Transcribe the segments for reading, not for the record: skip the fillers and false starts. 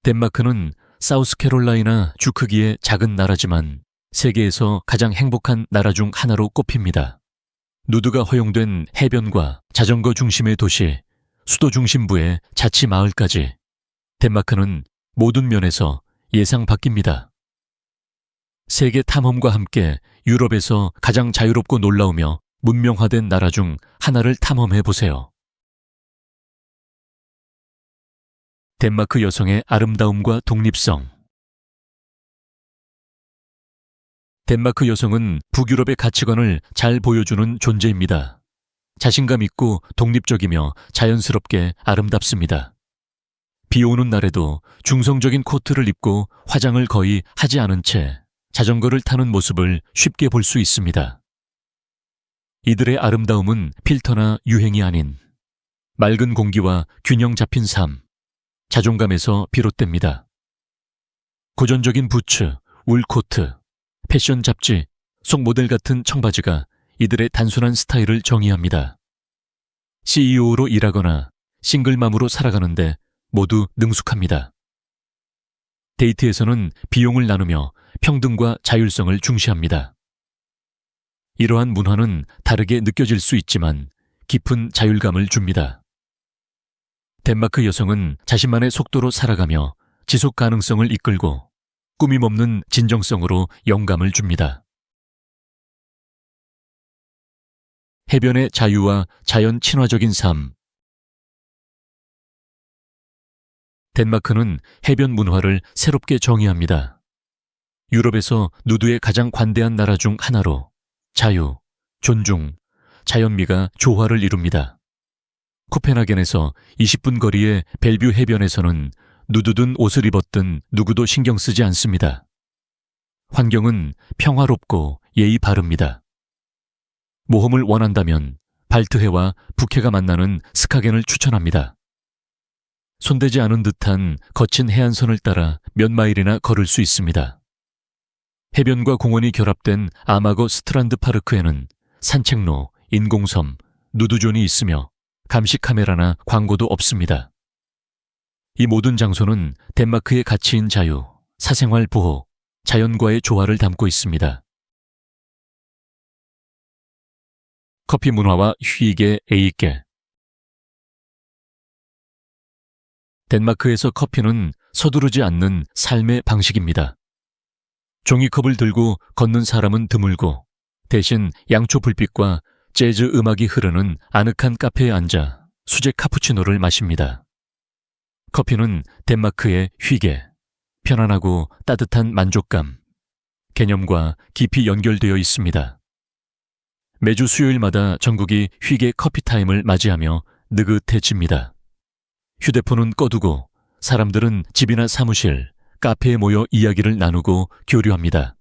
덴마크는 사우스캐롤라이나 주 크기의 작은 나라지만 세계에서 가장 행복한 나라 중 하나로 꼽힙니다. 누드가 허용된 해변과 자전거 중심의 도시, 수도 중심부의 자치 마을까지 덴마크는 모든 면에서 예상 밖입니다. 세계 탐험과 함께 유럽에서 가장 자유롭고 놀라우며 문명화된 나라 중 하나를 탐험해 보세요. 덴마크 여성의 아름다움과 독립성. 덴마크 여성은 북유럽의 가치관을 잘 보여주는 존재입니다. 자신감 있고 독립적이며 자연스럽게 아름답습니다. 비 오는 날에도 중성적인 코트를 입고 화장을 거의 하지 않은 채 자전거를 타는 모습을 쉽게 볼 수 있습니다. 이들의 아름다움은 필터나 유행이 아닌 맑은 공기와 균형 잡힌 삶, 자존감에서 비롯됩니다. 고전적인 부츠, 울 코트, 패션 잡지, 속 모델 같은 청바지가 이들의 단순한 스타일을 정의합니다. CEO로 일하거나 싱글맘으로 살아가는데 모두 능숙합니다. 데이트에서는 비용을 나누며 평등과 자율성을 중시합니다. 이러한 문화는 다르게 느껴질 수 있지만 깊은 자율감을 줍니다. 덴마크 여성은 자신만의 속도로 살아가며 지속 가능성을 이끌고 꾸밈 없는 진정성으로 영감을 줍니다. 해변의 자유와 자연 친화적인 삶. 덴마크는 해변 문화를 새롭게 정의합니다. 유럽에서 누드의 가장 관대한 나라 중 하나로 자유, 존중, 자연미가 조화를 이룹니다. 코펜하겐에서 20분 거리의 벨뷰 해변에서는 누드든 옷을 입었든 누구도 신경 쓰지 않습니다. 환경은 평화롭고 예의 바릅니다. 모험을 원한다면 발트해와 북해가 만나는 스카겐을 추천합니다. 손대지 않은 듯한 거친 해안선을 따라 몇 마일이나 걸을 수 있습니다. 해변과 공원이 결합된 아마거 스트란드 파르크에는 산책로, 인공섬, 누드존이 있으며 감시 카메라나 광고도 없습니다. 이 모든 장소는 덴마크의 가치인 자유, 사생활 보호, 자연과의 조화를 담고 있습니다. 커피 문화와 휴익의 A계. 덴마크에서 커피는 서두르지 않는 삶의 방식입니다. 종이컵을 들고 걷는 사람은 드물고 대신 양초 불빛과 재즈 음악이 흐르는 아늑한 카페에 앉아 수제 카푸치노를 마십니다. 커피는 덴마크의 휴게, 편안하고 따뜻한 만족감, 개념과 깊이 연결되어 있습니다. 매주 수요일마다 전국이 휴게 커피타임을 맞이하며 느긋해집니다. 휴대폰은 꺼두고 사람들은 집이나 사무실, 카페에 모여 이야기를 나누고 교류합니다.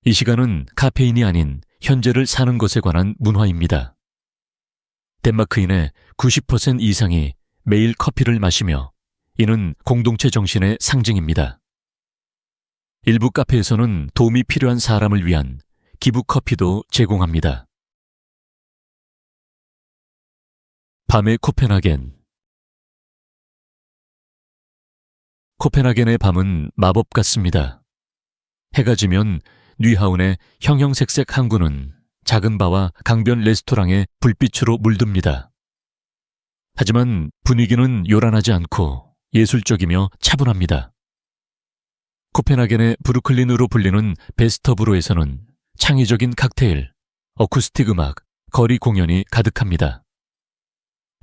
이 시간은 카페인이 아닌 현재를 사는 것에 관한 문화입니다. 덴마크인의 90% 이상이 매일 커피를 마시며 이는 공동체 정신의 상징입니다. 일부 카페에서는 도움이 필요한 사람을 위한 기부 커피도 제공합니다. 밤의 코펜하겐. 코펜하겐의 밤은 마법 같습니다. 해가 지면 뉘하운의 형형색색 항구는 작은 바와 강변 레스토랑의 불빛으로 물듭니다. 하지만 분위기는 요란하지 않고 예술적이며 차분합니다. 코펜하겐의 브루클린으로 불리는 베스터브로에서는 창의적인 칵테일, 어쿠스틱 음악, 거리 공연이 가득합니다.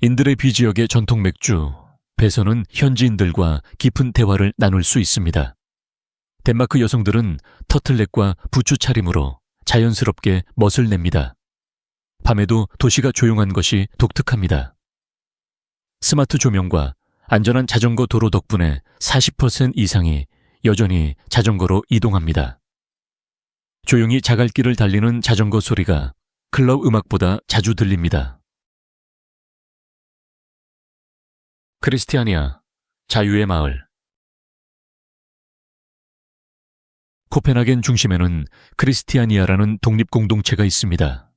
인드레비 지역의 전통 맥주, 배선은 현지인들과 깊은 대화를 나눌 수 있습니다. 덴마크 여성들은 터틀넥과 부츠 차림으로 자연스럽게 멋을 냅니다. 밤에도 도시가 조용한 것이 독특합니다. 스마트 조명과 안전한 자전거 도로 덕분에 40% 이상이 여전히 자전거로 이동합니다. 조용히 자갈길을 달리는 자전거 소리가 클럽 음악보다 자주 들립니다. 크리스티아니아, 자유의 마을. 코펜하겐 중심에는 크리스티아니아라는 독립공동체가 있습니다.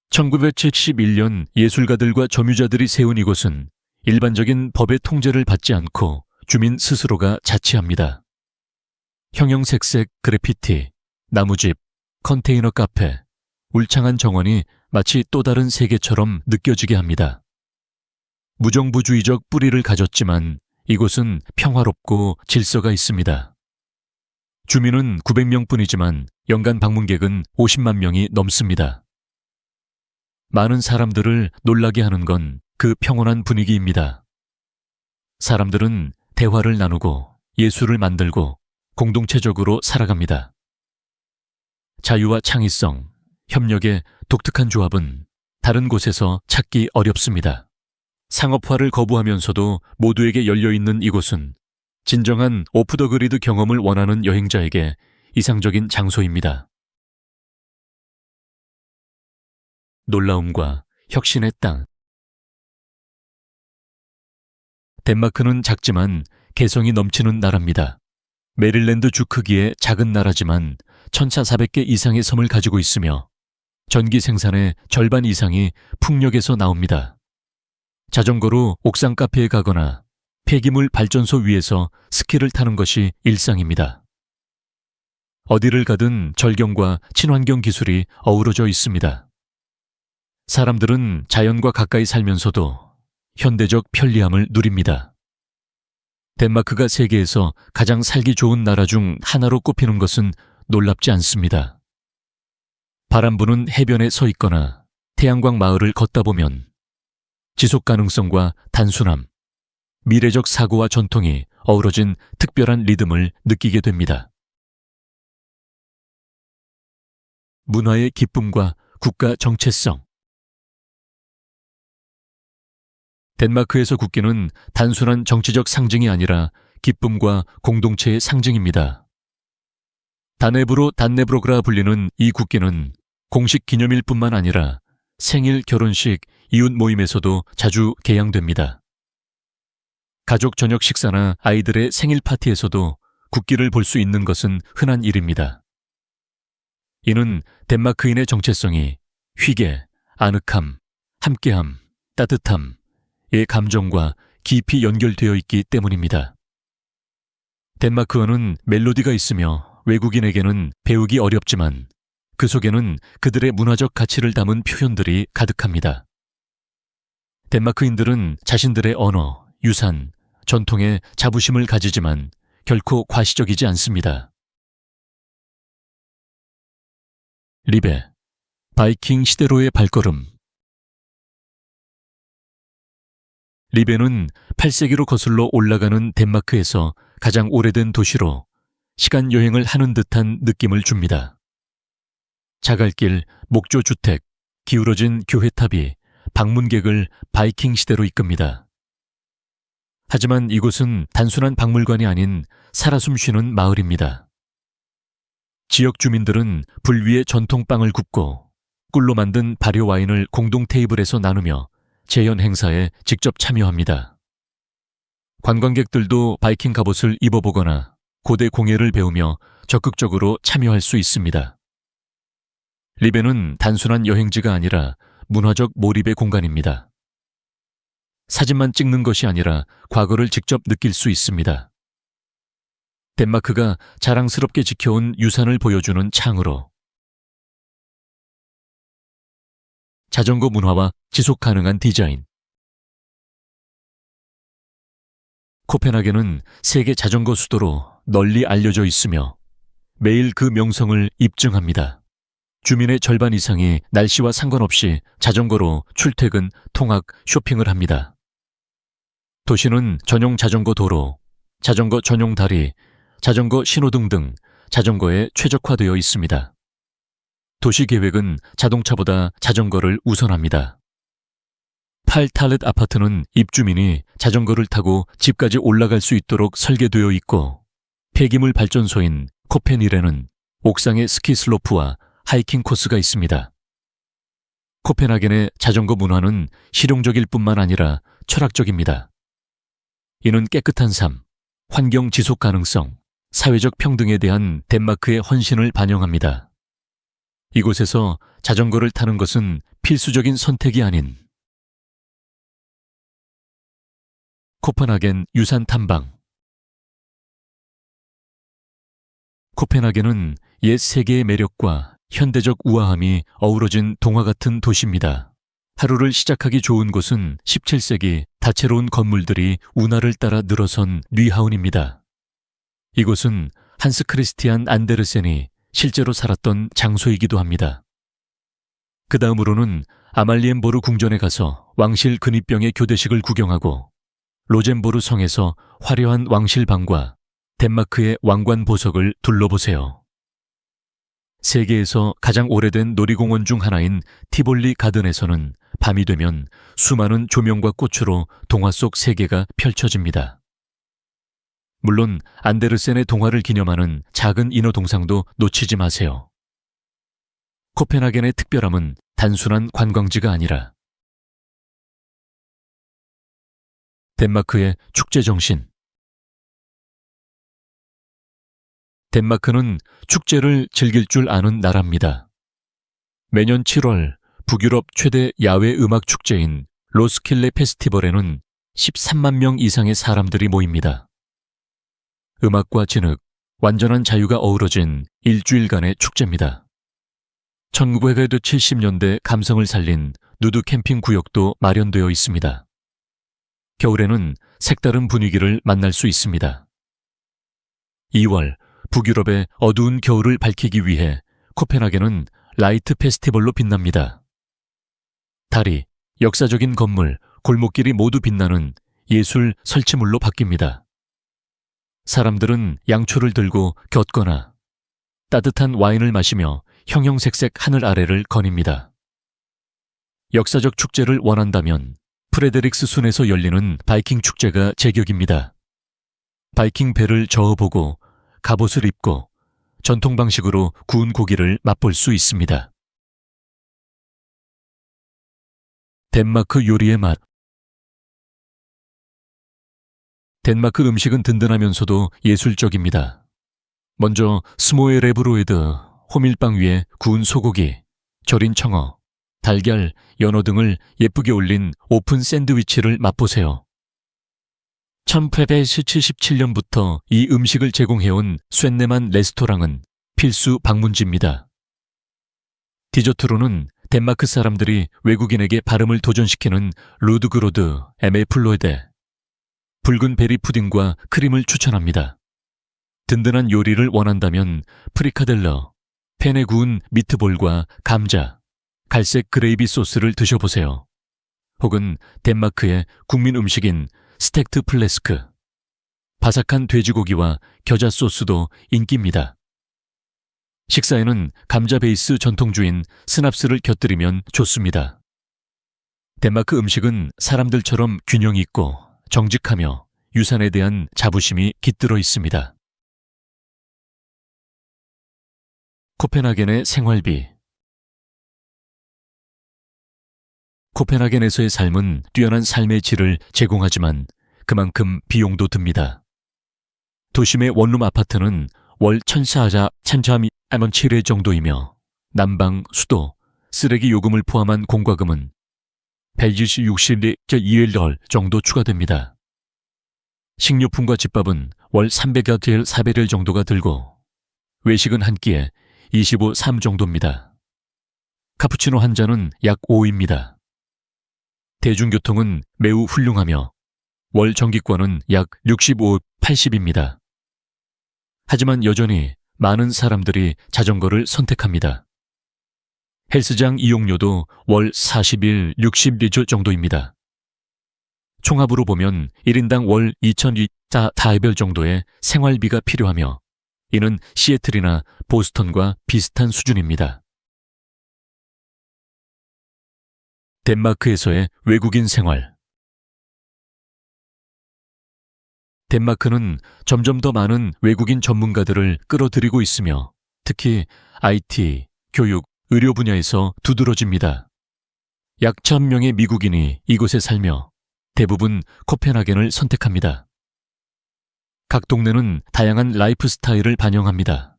1971년 예술가들과 점유자들이 세운 이곳은 일반적인 법의 통제를 받지 않고 주민 스스로가 자치합니다. 형형색색 그래피티, 나무집, 컨테이너 카페, 울창한 정원이 마치 또 다른 세계처럼 느껴지게 합니다. 무정부주의적 뿌리를 가졌지만 이곳은 평화롭고 질서가 있습니다. 주민은 900명뿐이지만 연간 방문객은 50만 명이 넘습니다. 많은 사람들을 놀라게 하는 건 그 평온한 분위기입니다. 사람들은 대화를 나누고 예술을 만들고 공동체적으로 살아갑니다. 자유와 창의성, 협력의 독특한 조합은 다른 곳에서 찾기 어렵습니다. 상업화를 거부하면서도 모두에게 열려있는 이곳은 진정한 오프 더 그리드 경험을 원하는 여행자에게 이상적인 장소입니다. 놀라움과 혁신의 땅. 덴마크는 작지만 개성이 넘치는 나라입니다. 메릴랜드 주 크기의 작은 나라지만 1,400개 이상의 섬을 가지고 있으며 전기 생산의 절반 이상이 풍력에서 나옵니다. 자전거로 옥상 카페에 가거나 폐기물 발전소 위에서 스키를 타는 것이 일상입니다. 어디를 가든 절경과 친환경 기술이 어우러져 있습니다. 사람들은 자연과 가까이 살면서도 현대적 편리함을 누립니다. 덴마크가 세계에서 가장 살기 좋은 나라 중 하나로 꼽히는 것은 놀랍지 않습니다. 바람 부는 해변에 서 있거나 태양광 마을을 걷다 보면 지속 가능성과 단순함, 미래적 사고와 전통이 어우러진 특별한 리듬을 느끼게 됩니다. 문화의 기쁨과 국가 정체성. 덴마크에서 국기는 단순한 정치적 상징이 아니라 기쁨과 공동체의 상징입니다. 다네브로 단네브로그라 불리는 이 국기는 공식 기념일 뿐만 아니라 생일, 결혼식, 이웃 모임에서도 자주 개양됩니다. 가족 저녁 식사나 아이들의 생일 파티에서도 국기를 볼 수 있는 것은 흔한 일입니다. 이는 덴마크인의 정체성이 희괴, 아늑함, 함께함, 따뜻함, 의 감정과 깊이 연결되어 있기 때문입니다. 덴마크어는 멜로디가 있으며 외국인에게는 배우기 어렵지만 그 속에는 그들의 문화적 가치를 담은 표현들이 가득합니다. 덴마크인들은 자신들의 언어, 유산, 전통에 자부심을 가지지만 결코 과시적이지 않습니다. 리베, 바이킹 시대로의 발걸음. 리베는 8세기로 거슬러 올라가는 덴마크에서 가장 오래된 도시로 시간 여행을 하는 듯한 느낌을 줍니다. 자갈길, 목조 주택, 기울어진 교회탑이 방문객을 바이킹 시대로 이끕니다. 하지만 이곳은 단순한 박물관이 아닌 살아 숨쉬는 마을입니다. 지역 주민들은 불 위에 전통빵을 굽고 꿀로 만든 발효 와인을 공동 테이블에서 나누며 재현 행사에 직접 참여합니다. 관광객들도 바이킹 갑옷을 입어보거나 고대 공예를 배우며 적극적으로 참여할 수 있습니다. 리베는 단순한 여행지가 아니라 문화적 몰입의 공간입니다. 사진만 찍는 것이 아니라 과거를 직접 느낄 수 있습니다. 덴마크가 자랑스럽게 지켜온 유산을 보여주는 창으로 자전거 문화와 지속 가능한 디자인. 코펜하겐은 세계 자전거 수도로 널리 알려져 있으며 매일 그 명성을 입증합니다. 주민의 절반 이상이 날씨와 상관없이 자전거로 출퇴근, 통학, 쇼핑을 합니다. 도시는 전용 자전거 도로, 자전거 전용 다리, 자전거 신호등 등 자전거에 최적화되어 있습니다. 도시 계획은 자동차보다 자전거를 우선합니다. 팔탈렛 아파트는 입주민이 자전거를 타고 집까지 올라갈 수 있도록 설계되어 있고 폐기물 발전소인 코펜일에는 옥상의 스키 슬로프와 하이킹 코스가 있습니다. 코펜하겐의 자전거 문화는 실용적일 뿐만 아니라 철학적입니다. 이는 깨끗한 삶, 환경 지속 가능성, 사회적 평등에 대한 덴마크의 헌신을 반영합니다. 이곳에서 자전거를 타는 것은 필수적인 선택이 아닌 코펜하겐 유산 탐방. 코펜하겐은 옛 세계의 매력과 현대적 우아함이 어우러진 동화 같은 도시입니다. 하루를 시작하기 좋은 곳은 17세기 다채로운 건물들이 운하를 따라 늘어선 뉘하운입니다. 이곳은 한스 크리스티안 안데르센이 실제로 살았던 장소이기도 합니다. 그 다음으로는 아말리엔보르 궁전에 가서 왕실 근위병의 교대식을 구경하고 로젠보르 성에서 화려한 왕실방과 덴마크의 왕관 보석을 둘러보세요. 세계에서 가장 오래된 놀이공원 중 하나인 티볼리 가든에서는 밤이 되면 수많은 조명과 꽃으로 동화 속 세계가 펼쳐집니다. 물론 안데르센의 동화를 기념하는 작은 인어 동상도 놓치지 마세요. 코펜하겐의 특별함은 단순한 관광지가 아니라 덴마크의 축제 정신. 덴마크는 축제를 즐길 줄 아는 나라입니다. 매년 7월 북유럽 최대 야외 음악 축제인 로스킬레 페스티벌에는 13만 명 이상의 사람들이 모입니다. 음악과 진흙, 완전한 자유가 어우러진 일주일간의 축제입니다. 1970년대 감성을 살린 누드 캠핑 구역도 마련되어 있습니다. 겨울에는 색다른 분위기를 만날 수 있습니다. 2월, 북유럽의 어두운 겨울을 밝히기 위해 코펜하겐은 라이트 페스티벌로 빛납니다. 달이, 역사적인 건물, 골목길이 모두 빛나는 예술 설치물로 바뀝니다. 사람들은 양초를 들고 곁거나 따뜻한 와인을 마시며 형형색색 하늘 아래를 거닙니다. 역사적 축제를 원한다면 프레데릭스 순에서 열리는 바이킹 축제가 제격입니다. 바이킹 배를 저어보고 갑옷을 입고 전통 방식으로 구운 고기를 맛볼 수 있습니다. 덴마크 요리의 맛. 덴마크 음식은 든든하면서도 예술적입니다. 먼저 스모에 레브로에드, 호밀빵 위에 구운 소고기, 절인 청어, 달걀, 연어 등을 예쁘게 올린 오픈 샌드위치를 맛보세요. 1877년부터 이 음식을 제공해온 쇳네만 레스토랑은 필수 방문지입니다. 디저트로는 덴마크 사람들이 외국인에게 발음을 도전시키는 루드그로드 에메플로에데, 붉은 베리 푸딩과 크림을 추천합니다. 든든한 요리를 원한다면 프리카델러, 팬에 구운 미트볼과 감자, 갈색 그레이비 소스를 드셔보세요. 혹은 덴마크의 국민 음식인 스텍트 플레스크, 바삭한 돼지고기와 겨자 소스도 인기입니다. 식사에는 감자 베이스 전통주인 스납스를 곁들이면 좋습니다. 덴마크 음식은 사람들처럼 균형 있고 정직하며 유산에 대한 자부심이 깃들어 있습니다. 코펜하겐의 생활비. 코펜하겐에서의 삶은 뛰어난 삶의 질을 제공하지만 그만큼 비용도 듭니다. 도심의 원룸 아파트는 월 1,400 천참이 아먼 7회 정도이며 난방, 수도, 쓰레기 요금을 포함한 공과금은 160리 2웰 정도 추가됩니다. 식료품과 집밥은 월 300여 400릴 정도가 들고 외식은 한 끼에 3 정도입니다. 카푸치노 한 잔은 약 5입니다. 대중교통은 매우 훌륭하며 월 정기권은 약 65, 80입니다. 하지만 여전히 많은 사람들이 자전거를 선택합니다. 헬스장 이용료도 월 41, 60리조 정도입니다. 총합으로 보면 1인당 월 2,200 정도의 생활비가 필요하며 이는 시애틀이나 보스턴과 비슷한 수준입니다. 덴마크에서의 외국인 생활. 덴마크는 점점 더 많은 외국인 전문가들을 끌어들이고 있으며 특히 IT, 교육, 의료 분야에서 두드러집니다. 약 1,000명의 미국인이 이곳에 살며 대부분 코펜하겐을 선택합니다. 각 동네는 다양한 라이프 스타일을 반영합니다.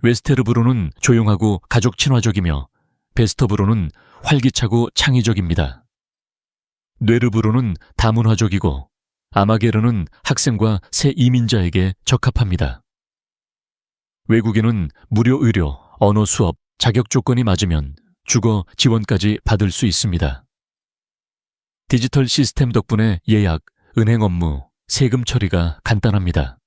웨스테르브로는 조용하고 가족 친화적이며 베스터브로는 활기차고 창의적입니다. 뇌르브로는 다문화적이고 아마게르는 학생과 새 이민자에게 적합합니다. 외국인은 무료 의료, 언어 수업, 자격 조건이 맞으면 주거 지원까지 받을 수 있습니다. 디지털 시스템 덕분에 예약, 은행 업무, 세금 처리가 간단합니다.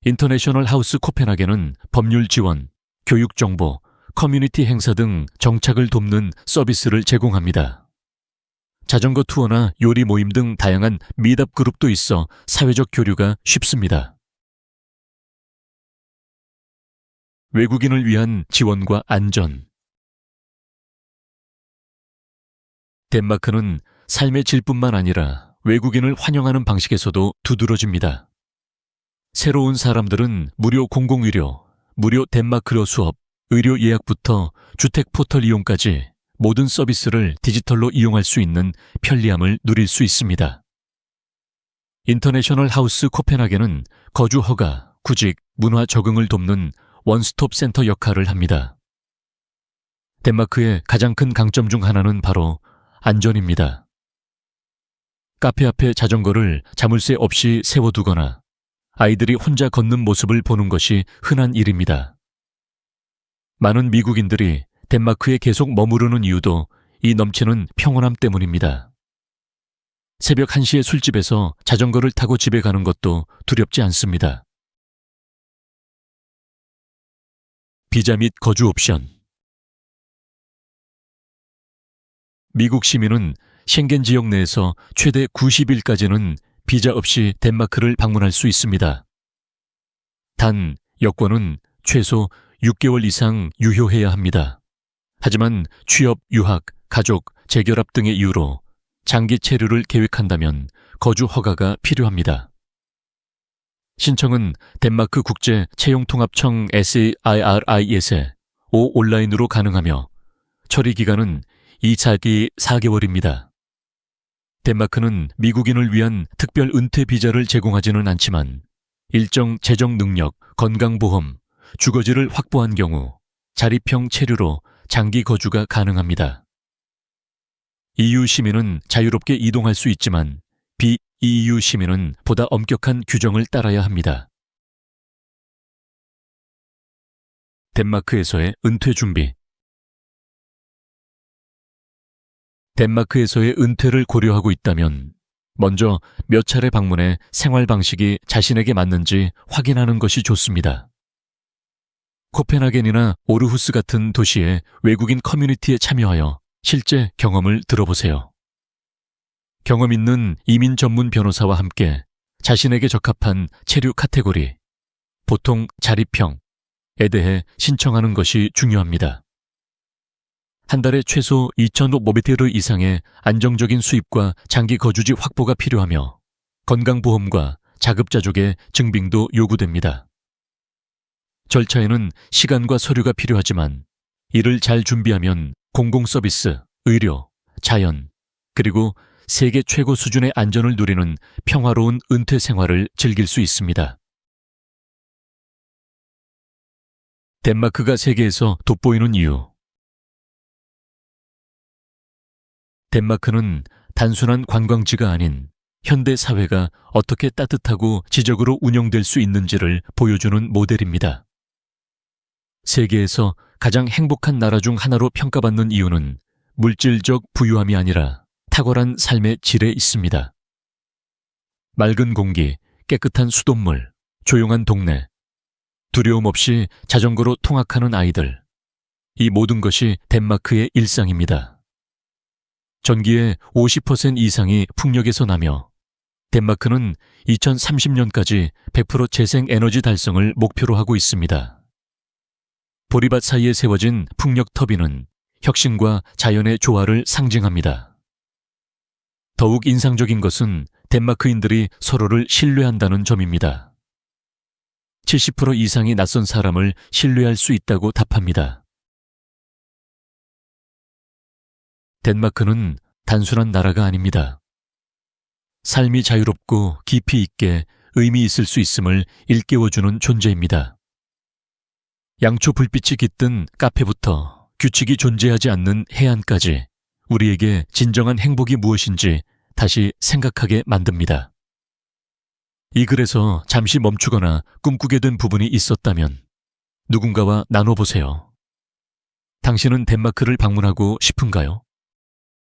인터내셔널 하우스 코펜하겐은 법률 지원, 교육 정보, 커뮤니티 행사 등 정착을 돕는 서비스를 제공합니다. 자전거 투어나 요리 모임 등 다양한 미답 그룹도 있어 사회적 교류가 쉽습니다. 외국인을 위한 지원과 안전. 덴마크는 삶의 질뿐만 아니라 외국인을 환영하는 방식에서도 두드러집니다. 새로운 사람들은 무료 공공의료, 무료 덴마크어 수업, 의료 예약부터 주택 포털 이용까지 모든 서비스를 디지털로 이용할 수 있는 편리함을 누릴 수 있습니다. 인터내셔널 하우스 코펜하겐은 거주 허가, 구직, 문화 적응을 돕는 원스톱 센터 역할을 합니다. 덴마크의 가장 큰 강점 중 하나는 바로 안전입니다. 카페 앞에 자전거를 자물쇠 없이 세워두거나 아이들이 혼자 걷는 모습을 보는 것이 흔한 일입니다. 많은 미국인들이 덴마크에 계속 머무르는 이유도 이 넘치는 평온함 때문입니다. 새벽 1시에 술집에서 자전거를 타고 집에 가는 것도 두렵지 않습니다. 비자 및 거주 옵션. 미국 시민은 쉥겐 지역 내에서 최대 90일까지는 비자 없이 덴마크를 방문할 수 있습니다. 단, 여권은 최소 6개월 이상 유효해야 합니다. 하지만 취업, 유학, 가족, 재결합 등의 이유로 장기 체류를 계획한다면 거주 허가가 필요합니다. 신청은 덴마크 국제 채용통합청 SIRIS에 온라인으로 가능하며 처리 기간은 2차기 4개월입니다. 덴마크는 미국인을 위한 특별 은퇴 비자를 제공하지는 않지만 일정 재정 능력, 건강보험, 주거지를 확보한 경우 자립형 체류로 장기 거주가 가능합니다. EU 시민은 자유롭게 이동할 수 있지만 비-EU 시민은 보다 엄격한 규정을 따라야 합니다. 덴마크에서의 은퇴 준비. 덴마크에서의 은퇴를 고려하고 있다면 먼저 몇 차례 방문해 생활 방식이 자신에게 맞는지 확인하는 것이 좋습니다. 코펜하겐이나 오르후스 같은 도시의 외국인 커뮤니티에 참여하여 실제 경험을 들어보세요. 경험 있는 이민 전문 변호사와 함께 자신에게 적합한 체류 카테고리, 보통 자립형에 대해 신청하는 것이 중요합니다. 한 달에 최소 2,500 이상의 안정적인 수입과 장기 거주지 확보가 필요하며 건강보험과 자급자족의 증빙도 요구됩니다. 절차에는 시간과 서류가 필요하지만 이를 잘 준비하면 공공서비스, 의료, 자연, 그리고 세계 최고 수준의 안전을 누리는 평화로운 은퇴 생활을 즐길 수 있습니다. 덴마크가 세계에서 돋보이는 이유. 덴마크는 단순한 관광지가 아닌 현대 사회가 어떻게 따뜻하고 지적으로 운영될 수 있는지를 보여주는 모델입니다. 세계에서 가장 행복한 나라 중 하나로 평가받는 이유는 물질적 부유함이 아니라 탁월한 삶의 질에 있습니다. 맑은 공기, 깨끗한 수돗물, 조용한 동네, 두려움 없이 자전거로 통학하는 아이들. 이 모든 것이 덴마크의 일상입니다. 전기의 50% 이상이 풍력에서 나며 덴마크는 2030년까지 100% 재생에너지 달성을 목표로 하고 있습니다. 보리밭 사이에 세워진 풍력 터빈은 혁신과 자연의 조화를 상징합니다. 더욱 인상적인 것은 덴마크인들이 서로를 신뢰한다는 점입니다. 70% 이상이 낯선 사람을 신뢰할 수 있다고 답합니다. 덴마크는 단순한 나라가 아닙니다. 삶이 자유롭고 깊이 있게 의미 있을 수 있음을 일깨워주는 존재입니다. 양초 불빛이 깃든 카페부터 규칙이 존재하지 않는 해안까지 우리에게 진정한 행복이 무엇인지 다시 생각하게 만듭니다. 이 글에서 잠시 멈추거나 꿈꾸게 된 부분이 있었다면 누군가와 나눠보세요. 당신은 덴마크를 방문하고 싶은가요?